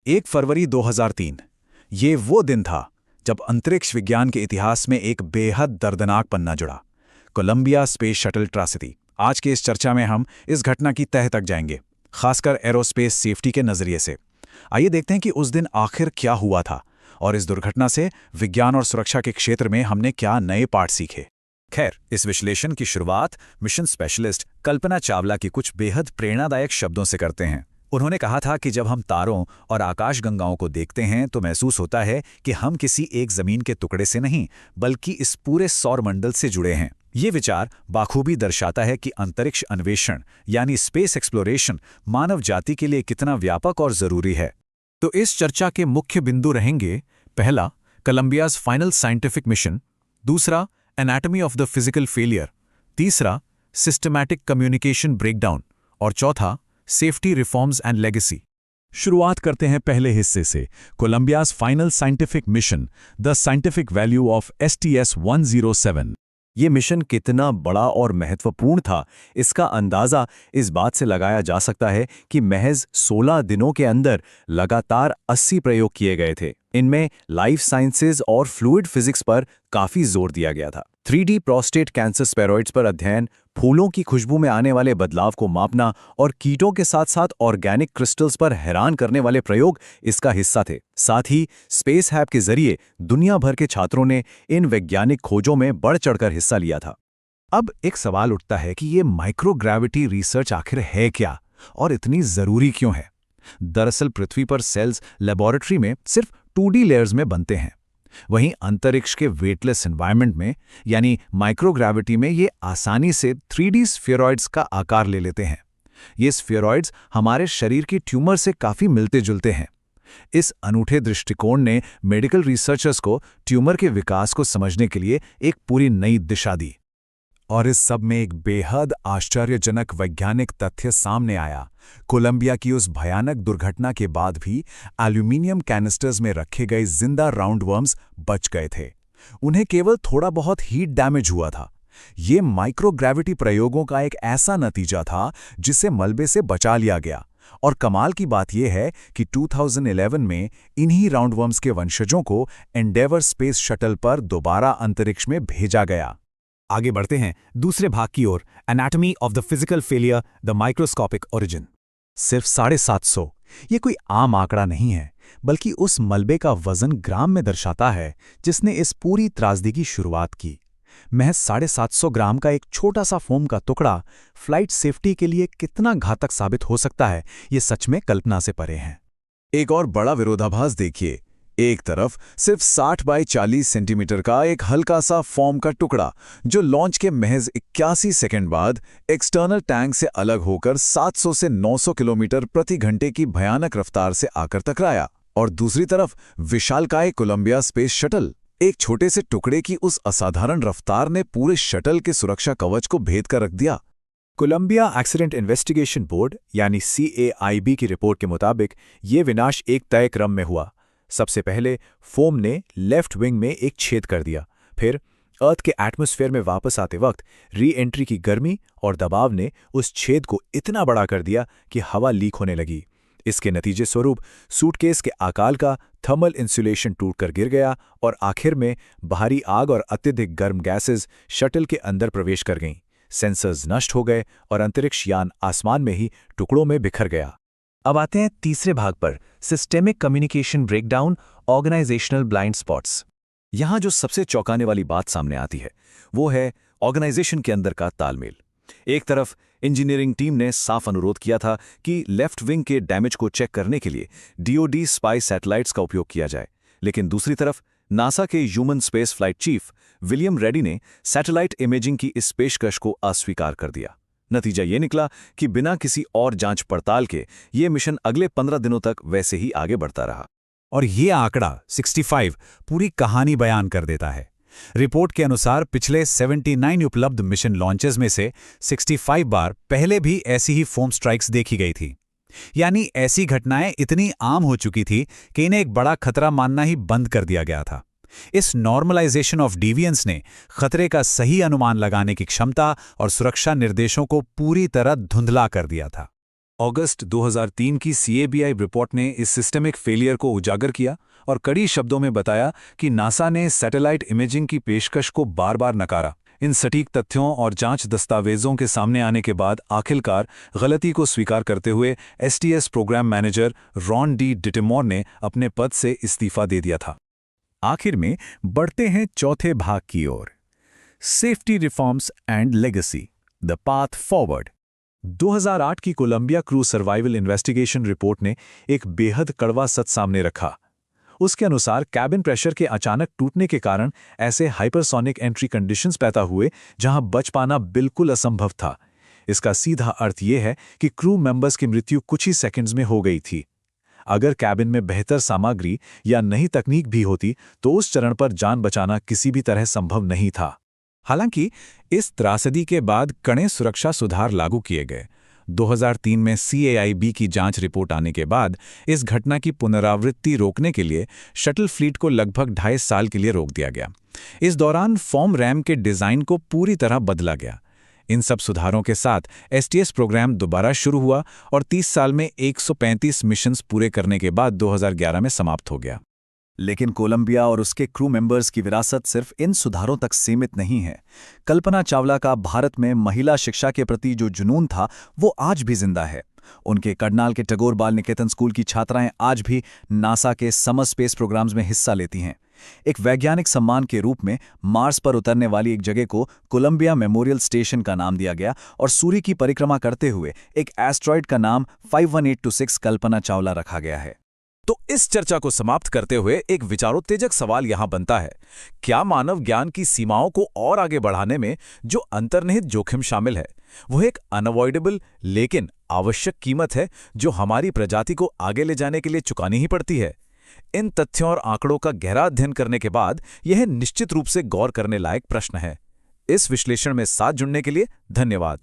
1 फरवरी 2003 ये वो दिन था जब अंतरिक्ष विज्ञान के इतिहास में एक बेहद दर्दनाक पन्ना जुड़ा। Columbia space shuttle tragedy. आज की इस चर्चा में हम इस घटना की तह तक जाएंगे, खासकर एरोस्पेस सेफ्टी के नजरिए से। आइए देखते हैं कि उस दिन आखिर क्या हुआ था और इस दुर्घटना से विज्ञान और सुरक्षा के क्षेत्र में हमने क्या नए पाठ सीखे। खैर, इस विश्लेषण की शुरुआत मिशन स्पेशलिस्ट कल्पना चावला की कुछ बेहद प्रेरणादायक शब्दों से करते हैं। उन्होंने कहा था कि जब हम तारों और आकाशगंगाओं को देखते हैं तो महसूस होता है कि हम किसी एक जमीन के टुकड़े से नहीं, बल्कि इस पूरे सौरमंडल से जुड़े हैं। ये विचार बाखूबी दर्शाता है कि अंतरिक्ष अन्वेषण यानी स्पेस एक्सप्लोरेशन मानव जाति के लिए कितना व्यापक और जरूरी है। तो इस चर्चा के मुख्य बिंदु रहेंगे: पहला, कोलंबियाज फाइनल साइंटिफिक मिशन; दूसरा, anatomy of the physical failure; तीसरा, सिस्टमैटिक कम्युनिकेशन ब्रेकडाउन; और चौथा, सेफ्टी रिफॉर्म्स एंड लेगेसी। शुरुआत करते हैं पहले हिस्से से, Columbia's final scientific mission, the scientific value of STS-107। ये मिशन कितना बड़ा और महत्वपूर्ण था, इसका अंदाज़ा इस बात से लगाया जा सकता है कि महज 16 दिनों के अंदर लगातार 80 प्रयोग किए गए थे। इनमें लाइफ साइंसेज और फ्लूइड फिजिक्स पर काफ़ी जोर दिया गया था। 3D प्रोस्टेट कैंसर स्टेरॉइड्स पर अध्ययन, फूलों की खुशबू में आने वाले बदलाव को मापना और कीटों के साथ साथ ऑर्गेनिक क्रिस्टल्स पर हैरान करने वाले प्रयोग इसका हिस्सा थे। साथ ही स्पेस हैब के जरिए दुनिया भर के छात्रों ने इन वैज्ञानिक खोजों में बढ़ चढ़कर हिस्सा लिया था। अब एक सवाल उठता है कि ये माइक्रोग्रेविटी रिसर्च आखिर है क्या और इतनी ज़रूरी क्यों है। दरअसल पृथ्वी पर सेल्स लेबोरेटरी में सिर्फ 2D लेयर्स में बनते हैं, वहीं अंतरिक्ष के वेटलेस एनवायरनमेंट में यानी माइक्रोग्रेविटी में ये आसानी से 3D स्फीरॉइड्स का आकार ले लेते हैं। ये स्फीरॉइड्स हमारे शरीर की ट्यूमर से काफ़ी मिलते जुलते हैं। इस अनूठे दृष्टिकोण ने मेडिकल रिसर्चर्स को ट्यूमर के विकास को समझने के लिए एक पूरी नई दिशा दी। और इस सब में एक बेहद आश्चर्यजनक वैज्ञानिक तथ्य सामने आया। कोलंबिया की उस भयानक दुर्घटना के बाद भी एल्यूमिनियम कैनिस्टर्स में रखे गए जिंदा राउंडवर्म्स बच गए थे। उन्हें केवल थोड़ा बहुत हीट डैमेज हुआ था। ये माइक्रोग्रेविटी प्रयोगों का एक ऐसा नतीजा था जिसे मलबे से बचा लिया गया। और कमाल की बात यह है कि 2011 में इन्हीं राउंडवर्म्स के वंशजों को एंडेवर स्पेस शटल पर दोबारा अंतरिक्ष में भेजा गया। आगे बढ़ते हैं दूसरे भाग की ओर, anatomy of the physical failure, the microscopic origin. सिर्फ 750, ये कोई आम आंकड़ा नहीं है, बल्कि उस मलबे का वजन ग्राम में दर्शाता है जिसने इस पूरी त्रासदी की शुरुआत की। महज 750 ग्राम का एक छोटा सा फोम का टुकड़ा फ्लाइट सेफ्टी के लिए कितना घातक साबित हो सकता है, ये सच में कल्पना से परे है। एक और बड़ा विरोधाभास देखिए। एक तरफ सिर्फ 60 बाई 40 सेंटीमीटर का एक हल्का सा फोम का टुकड़ा जो लॉन्च के महज 81 सेकंड बाद एक्सटर्नल टैंक से अलग होकर 700 से 900 किलोमीटर प्रति घंटे की भयानक रफ्तार से आकर टकराया, और दूसरी तरफ विशालकाय कोलंबिया स्पेस शटल। एक छोटे से टुकड़े की उस असाधारण रफ्तार ने पूरे शटल के सुरक्षा कवच को भेद कर रख दिया। कोलंबिया एक्सीडेंट इन्वेस्टिगेशन बोर्ड यानी CAIB की रिपोर्ट के मुताबिक ये विनाश एक तय क्रम में हुआ। सबसे पहले फोम ने लेफ्ट विंग में एक छेद कर दिया। फिर अर्थ के एटमॉस्फेयर में वापस आते वक्त री एंट्री की गर्मी और दबाव ने उस छेद को इतना बड़ा कर दिया कि हवा लीक होने लगी। इसके नतीजे स्वरूप सूटकेस के आकार का थर्मल इंसुलेशन टूटकर गिर गया और आखिर में बाहरी आग और अत्यधिक गर्म गैसेज शटल के अंदर प्रवेश कर गईं। सेंसर्स नष्ट हो गए और अंतरिक्ष यान आसमान में ही टुकड़ों में बिखर गया। अब आते हैं तीसरे भाग पर, systemic communication breakdown, organisational blind spots. यहां जो सबसे चौंकाने वाली बात सामने आती है वो है ऑर्गेनाइजेशन के अंदर का तालमेल। एक तरफ इंजीनियरिंग टीम ने साफ अनुरोध किया था कि लेफ्ट विंग के डैमेज को चेक करने के लिए DoD स्पाई सैटेलाइट्स का उपयोग किया जाए, लेकिन दूसरी तरफ नासा के human space flight chief William ready ने सैटेलाइट इमेजिंग की इस पेशकश को अस्वीकार कर दिया। नतीजा ये निकला कि बिना किसी और जांच पड़ताल के ये मिशन अगले 15 दिनों तक वैसे ही आगे बढ़ता रहा। और ये आंकड़ा 65 पूरी कहानी बयान कर देता है। रिपोर्ट के अनुसार पिछले 79 उपलब्ध मिशन लॉन्चेस में से 65 बार पहले भी ऐसी ही फोम स्ट्राइक्स देखी गई थी। यानी ऐसी घटनाएं इतनी आम हो चुकी थी कि इन्हें एक बड़ा खतरा मानना ही बंद कर दिया गया था। इस नॉर्मलाइजेशन ऑफ डिवियंस ने खतरे का सही अनुमान लगाने की क्षमता और सुरक्षा निर्देशों को पूरी तरह धुंधला कर दिया था। अगस्त 2003 की CABI रिपोर्ट ने इस सिस्टमिक फेलियर को उजागर किया और कड़ी शब्दों में बताया कि नासा ने सैटेलाइट इमेजिंग की पेशकश को बार-बार नकारा। इन सटीक तथ्यों और जांच दस्तावेजों के सामने आने के बाद आखिरकार गलती को स्वीकार करते हुए STS program manager Ron D Dittemore ने अपने पद से इस्तीफा दे दिया था। आखिर में बढ़ते हैं चौथे भाग की ओर, safety reforms and legacy, the path forward. 2008 की Columbia crew survival investigation report ने एक बेहद कड़वा सच सामने रखा। उसके अनुसार कैबिन प्रेशर के अचानक टूटने के कारण ऐसे हाइपरसोनिक एंट्री कंडीशंस पैदा हुए जहां बच पाना बिल्कुल असंभव था। इसका सीधा अर्थ यह है कि क्रू मेंबर्स की मृत्यु कुछ ही सेकंड्स में हो गई थी। अगर कैबिन में बेहतर सामग्री या नई तकनीक भी होती तो उस चरण पर जान बचाना किसी भी तरह संभव नहीं था। हालांकि इस त्रासदी के बाद कड़े सुरक्षा सुधार लागू किए गए। 2003 में CAIB की जांच रिपोर्ट आने के बाद इस घटना की पुनरावृत्ति रोकने के लिए शटल फ्लीट को लगभग 2.5 साल के लिए रोक दिया गया। इस दौरान फॉर्म रैम के डिज़ाइन को पूरी तरह बदला गया। इन सब सुधारों के साथ STS प्रोग्राम दोबारा शुरू हुआ और 30 साल में 135 मिशंस पूरे करने के बाद 2011 में समाप्त हो गया। लेकिन कोलंबिया और उसके क्रू मेंबर्स की विरासत सिर्फ इन सुधारों तक सीमित नहीं है। कल्पना चावला का भारत में महिला शिक्षा के प्रति जो जुनून था वो आज भी जिंदा है। उनके करनाल के टैगोर बाल निकेतन स्कूल की छात्राएं आज भी नासा के समर स्पेस प्रोग्राम्स में हिस्सा लेती हैं। एक वैज्ञानिक सम्मान के रूप में मार्स पर उतरने वाली एक जगह को कोलंबिया मेमोरियल स्टेशन का नाम दिया गया और सूर्य की परिक्रमा करते हुए एक एस्ट्रॉयड का नाम 51826 कल्पना चावला रखा गया है। तो इस चर्चा को समाप्त करते हुए एक विचारोत्तेजक सवाल यहां बनता है, क्या मानव ज्ञान की सीमाओं को और आगे बढ़ाने में जो अंतर्निहित जोखिम शामिल है वो एक अनअवॉइडेबल लेकिन आवश्यक कीमत है जो हमारी प्रजाति को आगे ले जाने के लिए चुकानी ही पड़ती है? इन तथ्यों और आंकड़ों का गहरा अध्ययन करने के बाद यह निश्चित रूप से गौर करने लायक प्रश्न है। इस विश्लेषण में साथ जुड़ने के लिए धन्यवाद।